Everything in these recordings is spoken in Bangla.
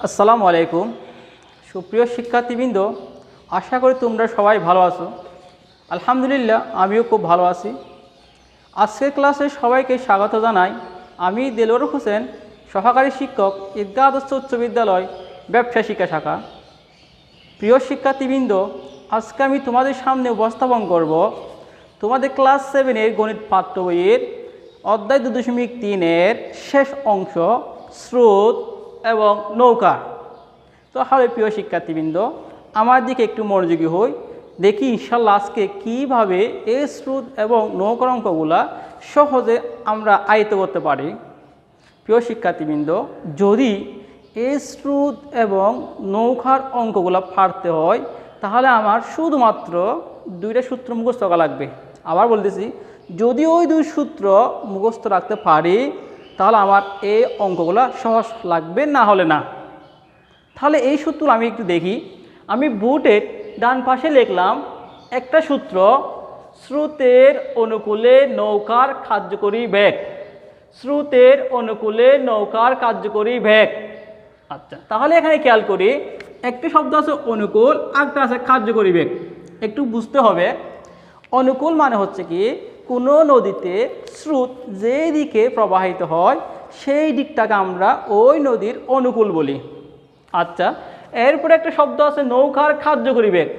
আসসালামু আলাইকুম। সুপ্রিয় শিক্ষার্থীবৃন্দ, আশা করি তোমরা সবাই ভালো আছো। আলহামদুলিল্লাহ, আমিও খুব ভালো আছি। আজকের ক্লাসে সবাইকে স্বাগত জানাই। আমি দেলোয়ার হোসেন, সহকারী শিক্ষক, ঈদগাহ আদর্শ উচ্চ বিদ্যালয়, ব্যবসা শিক্ষা শাখা। প্রিয় শিক্ষার্থীবৃন্দ, আজকে আমি তোমাদের সামনে উপস্থাপন করব তোমাদের ক্লাস 7-এর গণিত পাঠ্য বইয়ের অধ্যায় 2.3-এর শেষ অংশ, স্রোত এবং নৌকা। তাহলে প্রিয় শিক্ষার্থীবৃন্দ, আমার দিকে একটু মনোযোগী হই, দেখি ইনশাল্লাহ আজকে কীভাবে এই স্রোত এবং নৌকার অঙ্কগুলা সহজে আমরা আয়ত্ত করতে পারি। প্রিয় শিক্ষার্থীবৃন্দ, যদি এই স্রোত এবং নৌকার অঙ্কগুলো পারতে হয় তাহলে আমার শুধুমাত্র দুইটা সূত্র মুখস্থ করা লাগবে। আবার বলতেছি, যদি ওই দুই সূত্র মুখস্থ রাখতে পারি তাহলে আমার এই অঙ্কগুলো সহজ লাগবে, না হলে না। তাহলে এই সূত্র আমি একটু দেখি। আমি বোর্ডের ডান পাশে লিখলাম একটা সূত্র, স্রোতের অনুকূলে নৌকার কার্যকরী বেগ। স্রোতের অনুকূলে নৌকার কার্যকরী বেগ। আচ্ছা, তাহলে এখানে খেয়াল করি, একটি শব্দ আছে অনুকূল, একটা আছে কার্যকরী বেগ। একটু বুঝতে হবে, অনুকূল মানে হচ্ছে কি, কোনো নদীতে স্রোত যেই দিকে প্রবাহিত হয় সেই দিকটাকে আমরা ওই নদীর অনুকূল বলি। আচ্ছা, এরপরে একটা শব্দ আছে নৌকার কার্যকরী বেগ।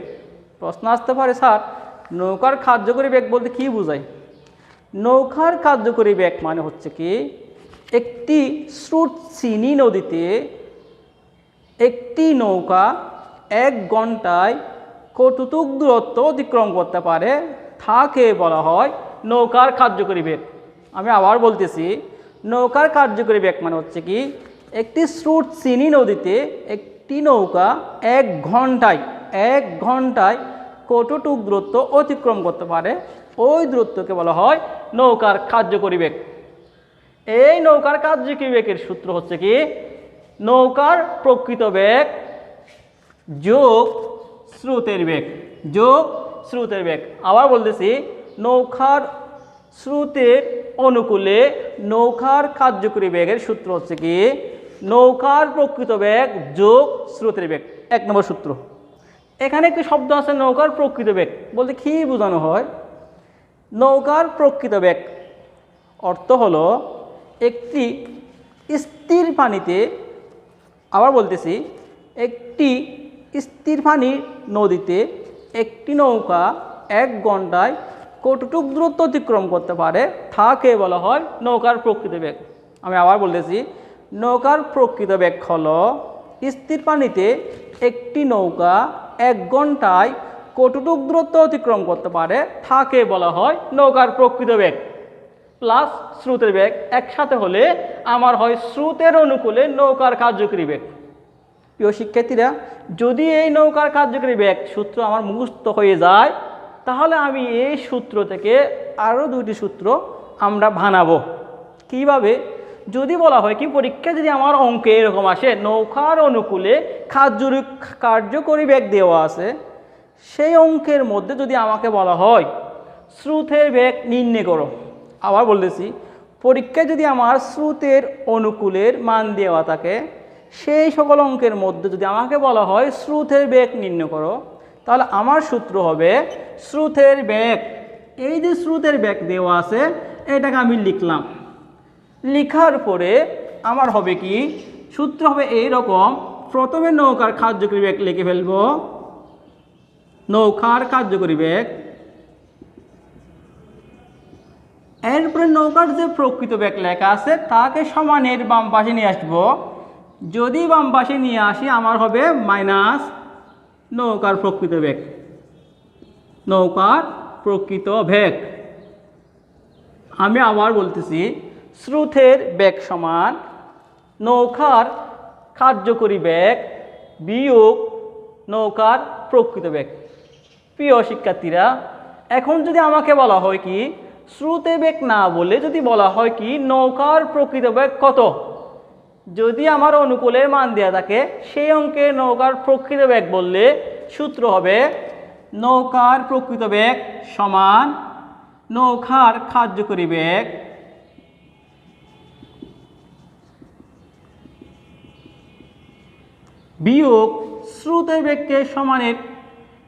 প্রশ্ন আসতে পারে, স্যার নৌকার কার্যকরী বেগ বলতে কী বোঝায়? নৌকার কার্যকরী বেগ মানে হচ্ছে কি, একটি স্রোতস্বিনী নদীতে একটি নৌকা 1 ঘন্টায় কতটুক দূরত্ব অতিক্রম করতে পারে তাকে বলা হয় নৌকার কার্যকরী বেগ। আমি আবার বলতেছি, নৌকার কার্যকরী বেগ মানে হচ্ছে কি, একটি স্রোতস্বিনী নদীতে একটি নৌকা 1 ঘন্টায় কতটুক দূরত্ব অতিক্রম করতে পারে, ওই দূরত্বকে বলা হয় নৌকার কার্যকরী বেগ। এই নৌকার কার্যকরী বেগের সূত্র হচ্ছে কি, নৌকার প্রকৃত বেগ যোগ স্রোতের বেগ, যোগ স্রোতের বেগ। আবার বলতেছি, নৌকার স্রোতের অনুকূলে নৌকার কার্যকরী বেগের সূত্র হচ্ছে কি, নৌকার প্রকৃত বেগ যোগ স্রোতের বেগ। 1 নম্বর সূত্র। এখানে একটি শব্দ আছে নৌকার প্রকৃত বেগ বলতে কী বোঝানো হয়? নৌকার প্রকৃত বেগ অর্থ হলো একটি স্থির পানিতে, আবার বলতেছি, একটি স্থির পানির নদীতে একটি নৌকা 1 ঘন্টায় কতটুক দূরত্ব অতিক্রম করতে পারে তাকে বলা হয় নৌকার প্রকৃত বেগ। আমি আবার বলতেছি, নৌকার প্রকৃত বেগ হলো স্থির পানিতে একটি নৌকা 1 ঘন্টায় কতটুক দূরত্ব অতিক্রম করতে পারে তাকে বলা হয় নৌকার প্রকৃত বেগ প্লাস স্রোতের বেগ একসাথে হলে আমার হয় স্রোতের অনুকূলে নৌকার কার্যকরী বেগ। প্রিয় শিক্ষার্থীরা, যদি এই নৌকার কার্যকরী বেগ সূত্র আমার মুখস্থ হয়ে যায় তাহলে আমি এই সূত্র থেকে আরও 2টি সূত্র আমরা বানাবো। কিভাবে? যদি বলা হয় কি, পরীক্ষা যদি আমার অঙ্কে এরকম আসে, নৌকার অনুকূলে কার্যকরী বেগ দেওয়া আছে, সেই অঙ্কের মধ্যে যদি আমাকে বলা হয় স্রোতের বেগ নির্ণয় করো। আবার বলতেছি, পরীক্ষায় যদি আমার স্রোতের অনুকূলের মান দেওয়া থাকে, সেই সকল অঙ্কের মধ্যে যদি আমাকে বলা হয় স্রোতের বেগ নির্ণয় করো, তাহলে আমার সূত্র হবে স্রোতের বেগ। এই যে স্রোতের বেগ দেওয়া আছে এটাকে আমি লিখলাম। লিখার পরে আমার হবে কি, সূত্র হবে এই রকম। প্রথমে নৌকার কার্যকরী বেগ লিখে ফেলব, নৌকার কার্যকরী বেগ। এরপরে নৌকার যে প্রকৃত বেগ লেখা আছে তাকে সমানের বাম পাশে নিয়ে আসবো। যদি বাম পাশে নিয়ে আসি আমার হবে মাইনাস নৌকার প্রকৃত বেগ, নৌকার প্রকৃত বেগ। আমি আবার বলতেছি, স্রোতের বেগ সমান নৌকার কার্যকরী বেগ বিয়োগ নৌকার প্রকৃত বেগ। প্রিয় শিক্ষার্থীরা, এখন যদি আমাকে বলা হয় কি, স্রোতের বেগ না বলে যদি বলা হয় কি নৌকার প্রকৃত বেগ কত, যদি আমার অনুকূলের মান দেওয়া থাকে সেই অঙ্কে নৌকার প্রকৃত বেগ বললে সূত্র হবে নৌকার প্রকৃত বেগ সমান নৌকার কার্যকরী বেগ বিয়োগ স্রোতের বেগকে সমানের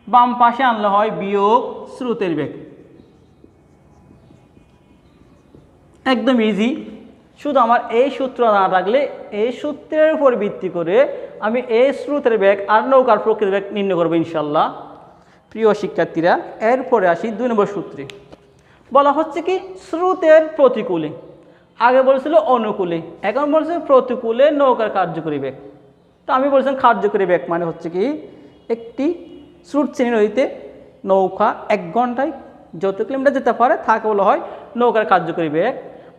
বাম পাশে আনলে হয় বিয়োগ স্রোতের বেগ। একদম ইজি। শুধু আমার এই সূত্র না থাকলে এই সূত্রের উপর ভিত্তি করে আমি এই স্রোতের বেগ আর নৌকার প্রকৃত বেগ নির্ণয় করবো ইনশাল্লাহ। প্রিয় শিক্ষার্থীরা, এরপরে আসি 2 নম্বর সূত্রে। বলা হচ্ছে কি স্রোতের প্রতিকূলে, আগে বলেছিল অনুকূলে, এখন বলছে প্রতিকূলে নৌকার কার্যকরী বেগ। তো আমি বলছিলাম কার্যকরী বেগ মানে হচ্ছে কি একটি স্রোত শ্রেণী নদীতে নৌকা 1 ঘন্টায় যত কিলোমিটার যেতে পারে তাকে বলা হয় নৌকার কার্যকরী বেগ।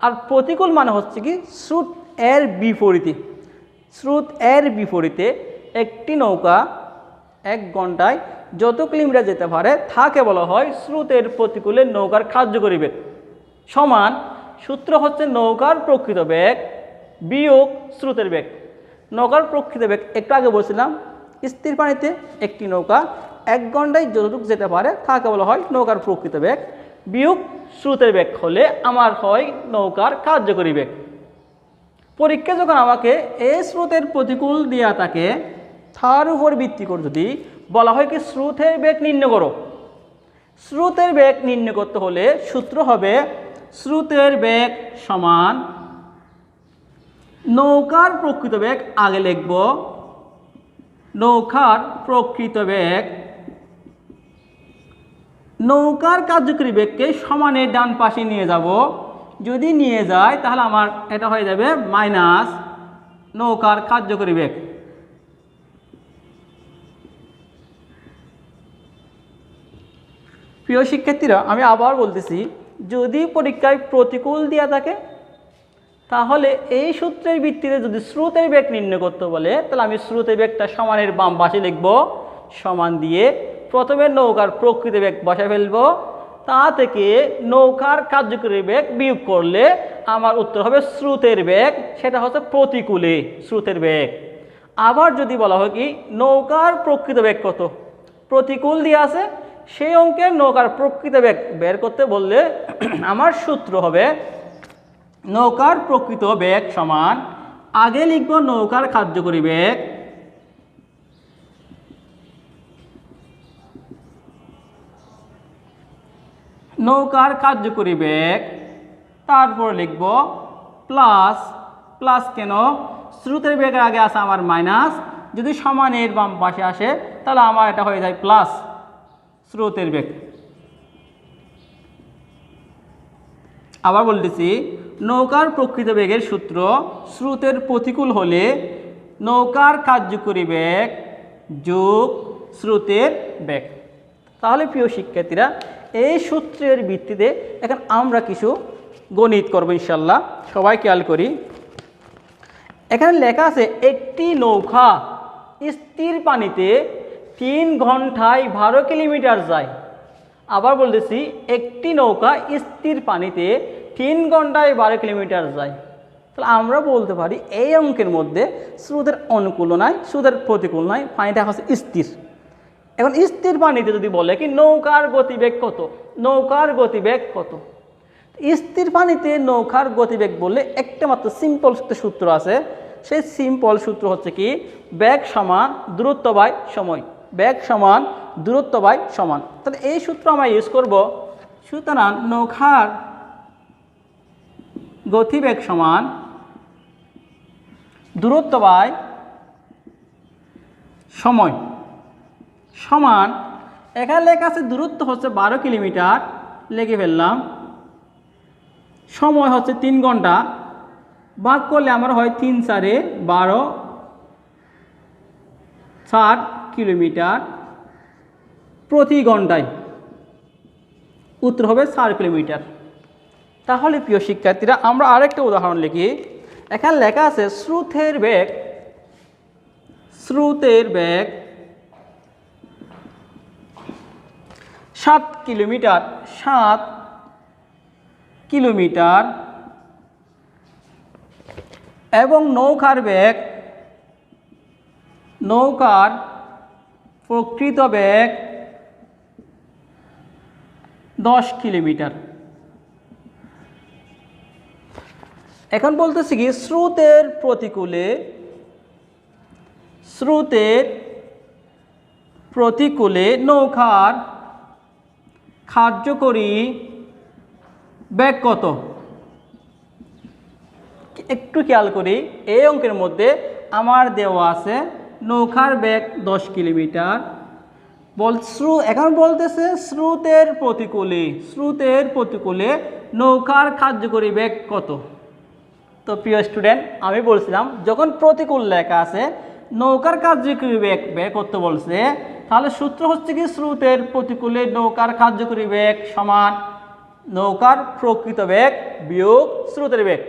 আর প্রতিকূল মানে হচ্ছে কি স্রোত এর বিপরীতে, স্রোত এর বিপরীতে একটি নৌকা 1 ঘন্টায় যত কিলোমিটার যেতে পারে তাকে বলা হয় স্রোতের প্রতিকূলে নৌকার কার্যকরী বেগ। সমান সূত্র হচ্ছে নৌকার প্রকৃত বেগ বিয়োগ স্রোতের বেগ। নৌকার প্রকৃত বেগ একটু আগে বলছিলাম, স্থির পানিতে একটি নৌকা 1 ঘন্টায় যতটুকু যেতে পারে তাকে বলা হয় নৌকার প্রকৃত বেগ বিয়োগ স্রোতের বেগ হলে আমার হয় নৌকার কার্যকরী বেগ। পরীক্ষা যখন আমাকে এই স্রোতের প্রতিকূল দেওয়া থাকে তার উপর ভিত্তি করে যদি বলা হয় কি স্রোতের বেগ নির্ণয় করো, স্রোতের বেগ নির্ণয় করতে হলে সূত্র হবে স্রোতের বেগ সমান নৌকার প্রকৃত বেগ আগে লিখব, নৌকার প্রকৃত বেগ নৌকার কার্যকরী বেগকে সমানের ডান পাশে নিয়ে যাব। যদি নিয়ে যায় তাহলে আমার এটা হয়ে যাবে মাইনাস নৌকার কার্যকরী বেগ। প্রিয় শিক্ষার্থীরা, আমি আবার বলতেছি, যদি পরীক্ষায় প্রতিকূল দেওয়া থাকে তাহলে এই সূত্রের ভিত্তিতে যদি স্রোতের বেগ নির্ণয় করতে বলে তাহলে আমি স্রোতের বেগটা সমানের বাম পাশে লিখব, সমান দিয়ে প্রথমে নৌকার প্রকৃত বেগ বসে ফেলব, তা থেকে নৌকার কার্যকরী বেগ বিয়োগ করলে আমার উত্তর হবে স্রোতের বেগ, সেটা হচ্ছে প্রতিকূলে স্রোতের বেগ। আবার যদি বলা হয় কি নৌকার প্রকৃত বেগ কত, প্রতিকূল দিয়ে আছে, সেই অঙ্কের নৌকার প্রকৃত বেগ বের করতে বললে আমার সূত্র হবে নৌকার প্রকৃত বেগ সমান আগে লিখব নৌকার কার্যকরী বেগ নৌকার কার্যকরী বেগ, তারপর লিখব প্লাস, প্লাস কেন স্রোতের বেগের আগে আসে আমার মাইনাস, যদি সমানের বাম পাশে আসে তাহলে আমার এটা হয়ে যায় প্লাস স্রোতের বেগ। আবার বলতেছি, নৌকার প্রকৃত বেগের সূত্র স্রোতের প্রতিকূল হলে নৌকার কার্যকরী বেগ যোগ স্রোতের বেগ। তাহলে প্রিয় শিক্ষার্থীরা, এই সূত্রের ভিত্তিতে এখন আমরা কিছু গণিত করব ইনশাল্লাহ। সবাই খেয়াল করি, এখানে লেখা আছে একটি নৌকা স্থির পানিতে 3 ঘন্টায় 12 কিলোমিটার যায়। আবার বলতেছি, একটি নৌকা স্থির পানিতে 3 ঘন্টায় 12 কিলোমিটার যায়। তাহলে আমরা বলতে পারি এই অঙ্কের মধ্যে স্রোতের অনুকূল নাই, স্রোতের প্রতিকূল নাই, পানিটা হচ্ছে স্থির। এখন স্থির পানিতে যদি বলে কি নৌকার গতিবেগ কত, নৌকার গতিবেগ কত, স্থির পানিতে নৌকার গতিবেগ বললে একটা মাত্র সিম্পল সূত্র আছে, সেই সিম্পল সূত্র হচ্ছে কি বেগ সমান দূরত্ব বাই সময়, বেগ সমান দূরত্ব বাই সমান। তাহলে এই সূত্র আমরা ইউজ করব। সুতরাং নৌকার গতিবেগ সমান দূরত্ব বাই সময় সমান, এখানে লেখা আছে দূরত্ব হচ্ছে 12 কিলোমিটার, লিখে ফেললাম, সময় হচ্ছে 3 ঘন্টা, ভাগ করলে আমার হয় 3 × 4 = 12, 60 কিলোমিটার প্রতি ঘন্টায়, উত্তর হবে 4 কিলোমিটার। তাহলে প্রিয় শিক্ষার্থীরা, আমরা আরেকটা উদাহরণ লিখি। এখানে লেখা আছে স্রোতের বেগ, স্রোতের বেগ 7 কিলোমিটার, 7 কিলোমিটার এবং নৌকার বেগ, নৌকার প্রকৃত বেগ 10 কিলোমিটার। এখন বলতেছি কি স্রোতের প্রতিকূলে স্রোতের প্রতিকূলে নৌকার কার্যকরী বেগ কত? একটু খেয়াল করি, এই অঙ্কের মধ্যে আমার দেওয়া আছে নৌকার বেগ 10 কিলোমিটার। এখন বলতেছে স্রোতের প্রতিকূলে নৌকার কার্যকরী বেগ কত? তো প্রিয় স্টুডেন্ট, আমি বলছিলাম যখন প্রতিকূল লেখা আছে নৌকার কার্যকরী বেগ বের করতে বলছে, তাহলে সূত্র হচ্ছে কি স্রোতের প্রতিকূলে নৌকার কার্যকরী বেগ সমান নৌকার প্রকৃত বেগ বিয়োগ স্রোতের বেগ।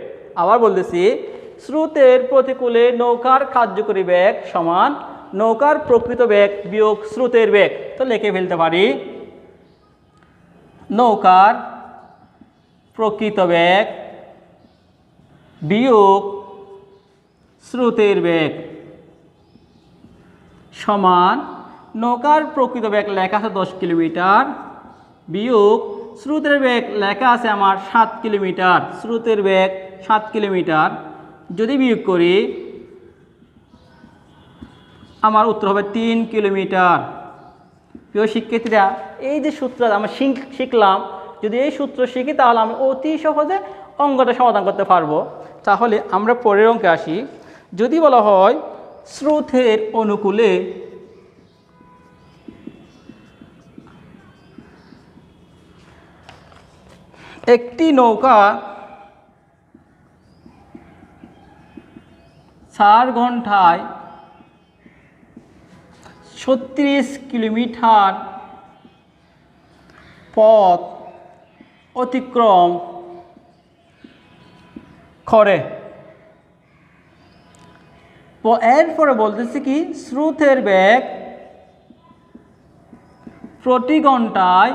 আবার বলতেছি, স্রোতের প্রতিকূলে নৌকার কার্যকরী বেগ সমান নৌকার প্রকৃত বেগ বিয়োগ স্রোতের বেগ। তো লিখে ফেলতে পারি নৌকার প্রকৃত বেগ বিয়োগ স্রোতের বেগ সমান নৌকার প্রকৃত বেগ লেখা আছে 10 কিলোমিটার বিয়োগ স্রোতের বেগ লেখা আছে আমার 7 কিলোমিটার। স্রোতের বেগ 7 কিলোমিটার, যদি বিয়োগ করি আমার উত্তর হবে 3 কিলোমিটার। প্রিয় শিক্ষার্থীরা, এই যে সূত্র আমরা শিখলাম, যদি এই সূত্র শিখি তাহলে আমি অতি সহজে অঙ্কটা সমাধান করতে পারবো। তাহলে আমরা পরের অঙ্কে আসি। যদি বলা হয় স্রোতের অনুকূলে একটি নৌকা 4 ঘন্টায় 36 কিলোমিটার পথ অতিক্রম করে, এরপরে বলতেছি কি স্রোতের বেগ প্রতি ঘন্টায়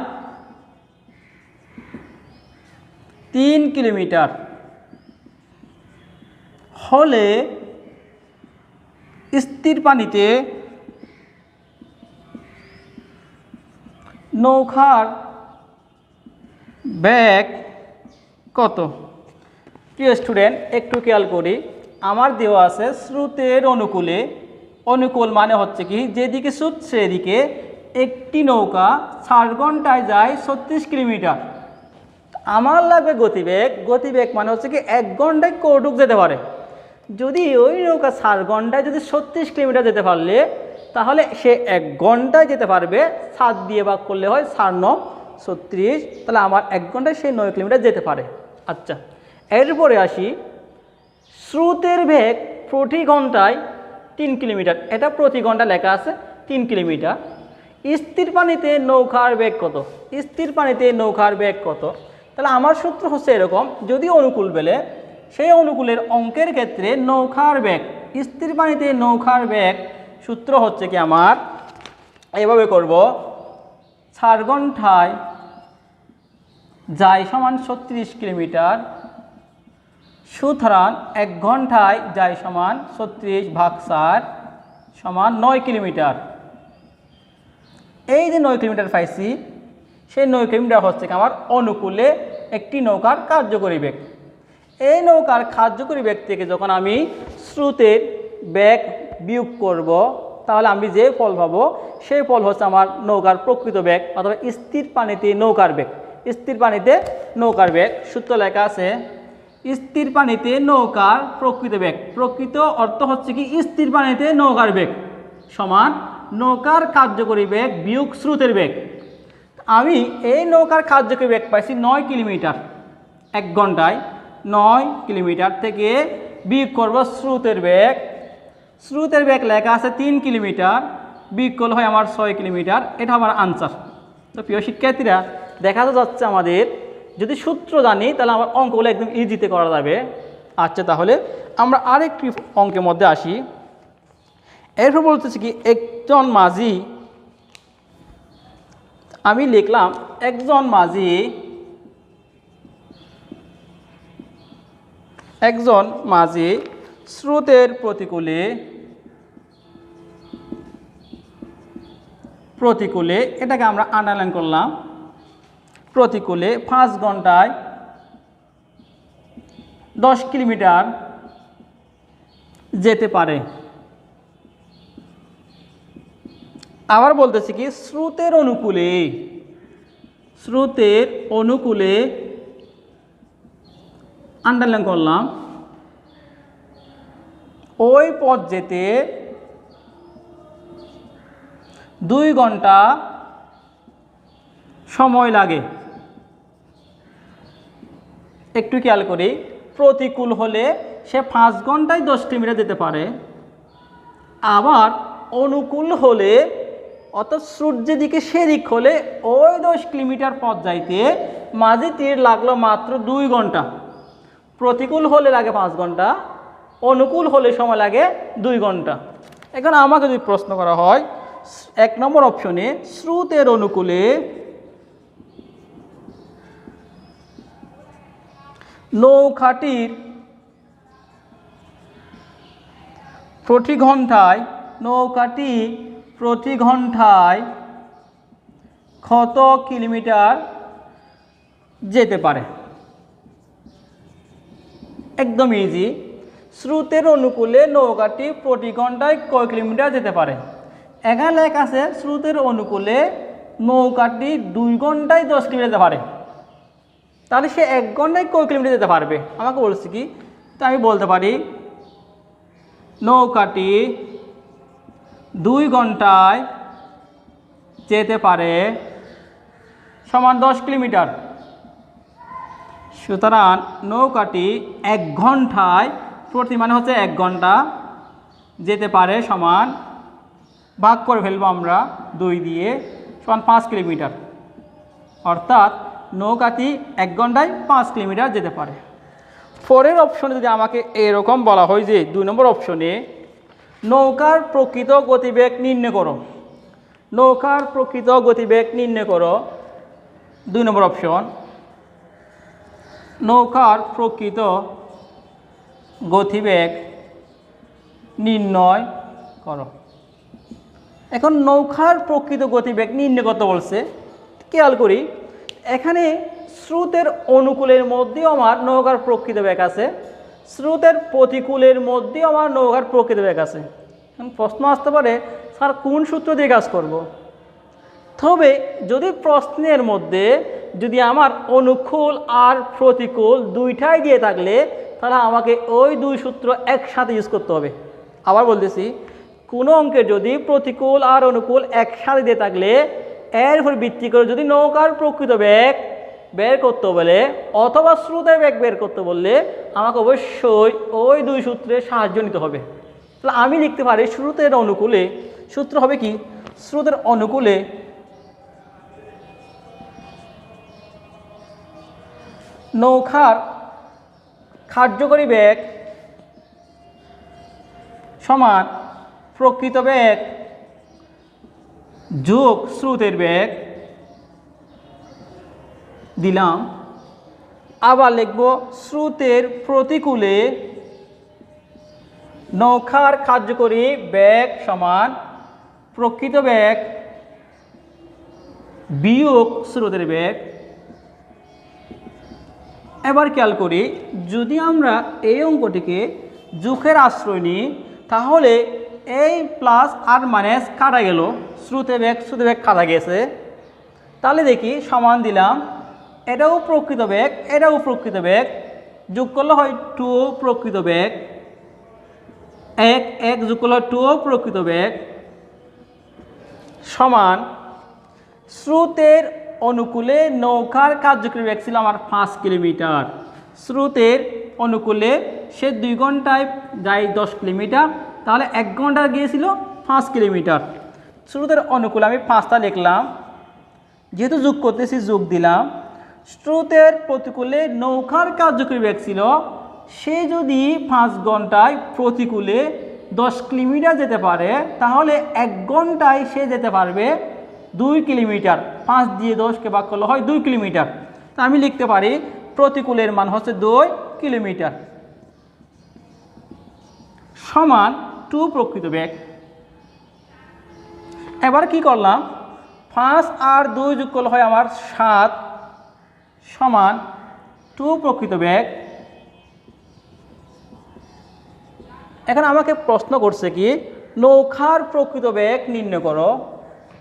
3 কিলোমিটার হলে স্থির পানিতে নৌকার বেগ কত? প্রিয় স্টুডেন্ট, একটু খেয়াল করি, আমার দেওয়া আছে স্রোতের অনুকূলে, অনুকূল মানে হচ্ছে কি যেদিকে স্রোত সেদিকে একটি নৌকা 4 ঘন্টায় যায় 36 কিলোমিটার। আমার লাগবে গতিবেগ। গতিবেগ মানে হচ্ছে কি 1 ঘন্টায় কতটুক যেতে পারে। যদি ওই নৌকা 4 ঘন্টায় যদি 36 কিলোমিটার যেতে পারলে, তাহলে সে 1 ঘন্টায় যেতে পারবে। 7 দিয়ে ভাগ করলে হয় 4 9 36, তাহলে আমার 1 ঘন্টায় সে 9 কিলোমিটার যেতে পারে। আচ্ছা, এরপরে আসি স্রোতের বেগ প্রতি ঘন্টায় 3 কিলোমিটার। এটা প্রতি ঘন্টা লেখা আছে 3 কিলোমিটার। স্থির পানিতে নৌকার বেগ কত? স্থির পানিতে নৌকার বেগ কত? তাহলে আমার সূত্র হচ্ছে এরকম, যদি অনুকূল বেলে সেই অনুকূলের অঙ্কের ক্ষেত্রে নৌকার বেগ, স্থির পানিতে নৌকার বেগ সূত্র হচ্ছে কি আমার এভাবে করব, 4 ঘন্টায় যায় সমান 36 কিলোমিটার, সুতরাং 1 ঘন্টায় যায় সমান 36 ভাগ 4 সমান 9 কিলোমিটার। এই যে 9 কিলোমিটার পাইছি, সেই 9 কিলোমিটার হচ্ছে কি আমার অনুকূলে একটি নৌকার কার্যকরী বেগ। এই নৌকার কার্যকরী বেগ থেকে যখন আমি স্রোতের বেগ বিয়োগ করব, তাহলে আমি যে ফল পাবো সেই ফল হচ্ছে আমার নৌকার প্রকৃত বেগ অথবা স্থির পানিতে নৌকার বেগ। স্থির পানিতে নৌকার বেগ সূত্র লেখা আছে স্থির পানিতে নৌকার প্রকৃত বেগ। প্রকৃত অর্থ হচ্ছে কি স্থির পানিতে নৌকার বেগ সমান নৌকার কার্যকরী বেগ বিয়োগ স্রোতের বেগ। আমি এই নৌকার কার্যকরী বেগ পাইছি 9 কিলোমিটার 1 ঘন্টায়। 9 কিলোমিটার থেকে বিয়োগ করব স্রোতের বেগ। স্রোতের বেগ লেখা আছে 3 কিলোমিটার, বিয়োগ করলে হয় আমার 6 কিলোমিটার। এটা আমার আনসার। তো প্রিয় শিক্ষার্থীরা, দেখা যাচ্ছে আমাদের যদি সূত্র জানি তাহলে আমার অঙ্কগুলো একদম ইজিতে করা যাবে। আচ্ছা, তাহলে আমরা আরেকটি অঙ্কের মধ্যে আসি। এরপর বলতেছি কি একজন মাঝি, আমি লিখলাম একজন মাঝি স্রোতের প্রতিকূলে এটাকে আমরা আন্ডারলাইন করলাম, প্রতিকূলে 5 ঘন্টায় 10 কিলোমিটার যেতে পারে। আবার বলতেছি কি স্রোতের অনুকূলে আন্ডারলাইন করলাম ওই পথ যেতে 2 ঘন্টা সময় লাগে। একটু খেয়াল করি, প্রতিকূল হলে সে 5 ঘন্টায় 10 কিলোমিটার যেতে পারে, আবার অনুকূল হলে অর্থাৎ সূর্যের দিকে সেদিক হলে ওই 10 কিলোমিটার পথ যাইতে মাঝে তীর লাগলো মাত্র 2 ঘন্টা। প্রতিকূল হলে লাগে 5 ঘন্টা, অনুকূল হলে সময় লাগে 2 ঘন্টা। এখন আমাকে যদি প্রশ্ন করা হয় 1 নম্বর অপশনে স্রোতের অনুকূলে নৌকাটি প্রতি ঘন্টায় কত কিলোমিটার যেতে পারে? একদম ইজি। স্রোতের অনুকূলে নৌকাটি প্রতি ঘন্টায় কয় কিলোমিটার যেতে পারে? এখানে লেখা আছে স্রোতের অনুকূলে নৌকাটি 2 ঘন্টায় 10 কিলোমিটার যেতে পারে, তাহলে সে 1 ঘন্টায় কয় কিলোমিটার যেতে পারবে? আমাকে বলছে কি, তো আমি বলতে পারি নৌকাটি 2 ঘন্টায় যেতে পারে সমান 10 কিলোমিটার। সুতরাং নৌকাটি 1 ঘন্টায় প্রতি মানে হচ্ছে 1 ঘন্টা যেতে পারে সমান ভাগ করে ফেলবো আমরা 2 দিয়ে সমান 5 কিলোমিটার। অর্থাৎ নৌকাটি 1 ঘন্টায় 5 কিলোমিটার যেতে পারে। পরের অপশনে যদি আমাকে এরকম বলা হয় যে 2 নম্বর অপশনে নৌকার প্রকৃত গতিবেগ নির্ণয় করো, 2 নম্বর অপশন নৌকার প্রকৃত গতিবেগ নির্ণয় করো। এখন নৌকার প্রকৃত গতিবেগ নির্ণয় করতে বলছে, খেয়াল করি এখানে স্রোতের অনুকূলের মধ্যেও আমার নৌকার প্রকৃত বেগ আছে, স্রোতের প্রতিকূলের মধ্যেও আমার নৌকার প্রকৃত বেগ আছে। এখন প্রশ্ন আসতে পারে স্যার কোন সূত্র দিয়ে কাজ করব? তবে যদি প্রশ্নের মধ্যে যদি আমার অনুকূল আর প্রতিকূল দুইটাই দিয়ে থাকলে তাহলে আমাকে ওই 2 সূত্র একসাথে ইউজ করতে হবে। আবার বলতেছি, কোনো অঙ্কের যদি প্রতিকূল আর অনুকূল একসাথে দিয়ে থাকলে এর উপর ভিত্তি করে যদি নৌকার প্রকৃত বেগ বের করতে বলে অথবা স্রোতের বেগ বের করতে বললে আমাকে অবশ্যই ওই 2 সূত্রের সাহায্য নিতে হবে। তাহলে আমি লিখতে পারি স্রোতের অনুকূলে সূত্র হবে কি, স্রোতের অনুকূলে নৌকার কার্যকরী বেগ সমান প্রকৃত বেগ যোগ স্রোতের বেগ দিলাম। আবার লিখব স্রোতের প্রতিকূলে নৌকার কার্যকরী বেগ সমান প্রকৃত বেগ বিয়োগ স্রোতের বেগ। এবার খেয়াল করি, যদি আমরা এই অঙ্কটিকে যোগের আশ্রয় নিই তাহলে এই প্লাস আর মাইনাস কাটা গেল, স্রোতের বেগ কাটা গেছে। তাহলে দেখি সমান দিলাম, এটাও প্রকৃত বেগ এটাও প্রকৃত বেগ, যোগ করলে হয় 2 প্রকৃত বেগ, 1 যোগ করলে 2 প্রকৃত বেগ সমান স্রোতের অনুকূলে নৌকার কার্যকরী বেগ ছিল আমার 5 কিলোমিটার। স্রোতের অনুকূলে সে 2 ঘন্টায় যায় 10 কিলোমিটার, তাহলে 1 ঘন্টা গিয়েছিল 5 কিলোমিটার। স্রোতের অনুকূলে আমি 5টা লিখলাম, যেহেতু যোগ করতেছি যোগ দিলাম। স্রোতের প্রতিকূলে নৌকার কার্যকরী বেগ ছিল, সে যদি 5 ঘন্টায় প্রতিকূলে 10 কিলোমিটার যেতে পারে তাহলে 1 ঘন্টায় সে যেতে পারবে 2 কিলোমিটার। 5 দিয়ে 10কে ভাগ করলে হয় 2 কিলোমিটার। তা আমি লিখতে পারি প্রতিকূলের মান হচ্ছে 2 কিলোমিটার সমান 2 প্রকৃত বেগ। এবার কি করলাম, 5 আর 2 যোগ করলে হয় আমার 7 সমান 2 প্রকৃত বেগ। এখন আমাকে প্রশ্ন করছে কি নৌকার প্রকৃত বেগ নির্ণয় করো।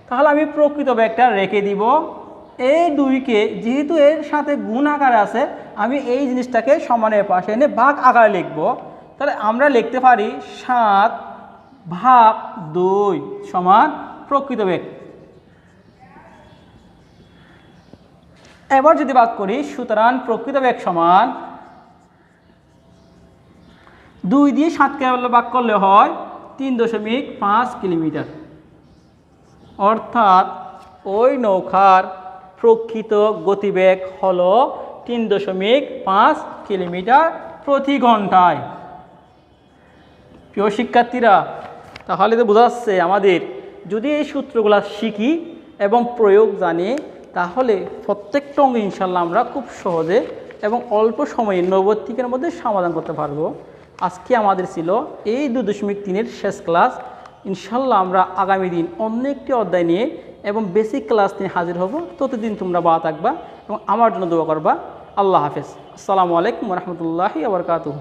তাহলে আমি প্রকৃত বেগটা রেখে দিব। এই 2কে যেহেতু এর সাথে গুণ আকারে আছে, আমি এই জিনিসটাকে সমানের পাশে এনে ভাগ আকারে লিখব। তাহলে আমরা লিখতে পারি 7/2 সমান প্রকৃত বেগ। এবার যদি ভাগ করি, সুতরাং প্রকৃত বেগ সমান 2 দিয়ে 7কে ভাগ করলে হয় 3.5 কিলোমিটার। অর্থাৎ ওই নৌকার প্রকৃত গতিবেগ হলো 3.5 কিলোমিটার প্রতি ঘন্টায়। প্রিয় শিক্ষার্থীরা, তাহলে তো বোঝা যাচ্ছে আমাদের যদি এই সূত্রগুলো শিখি এবং প্রয়োগ জানি, তাহলে প্রত্যেকটা অঙ্ক ইনশাল্লাহ আমরা খুব সহজে এবং অল্প সময়ে 90 মধ্যে সমাধান করতে পারবো। আজকে আমাদের ছিল এই 2.3-এর শেষ ক্লাস। ইনশাল্লাহ আমরা আগামী দিন অন্য একটি অধ্যায় নিয়ে এবং বেসিক ক্লাস নিয়ে হাজির হব। ততদিন তোমরা ভালো থাকবা এবং আমার জন্য দোয়া করবা। আল্লাহ হাফেজ। আসসালামু আলাইকুম ওয়া রাহমাতুল্লাহি ওয়া বারাকাতুহু।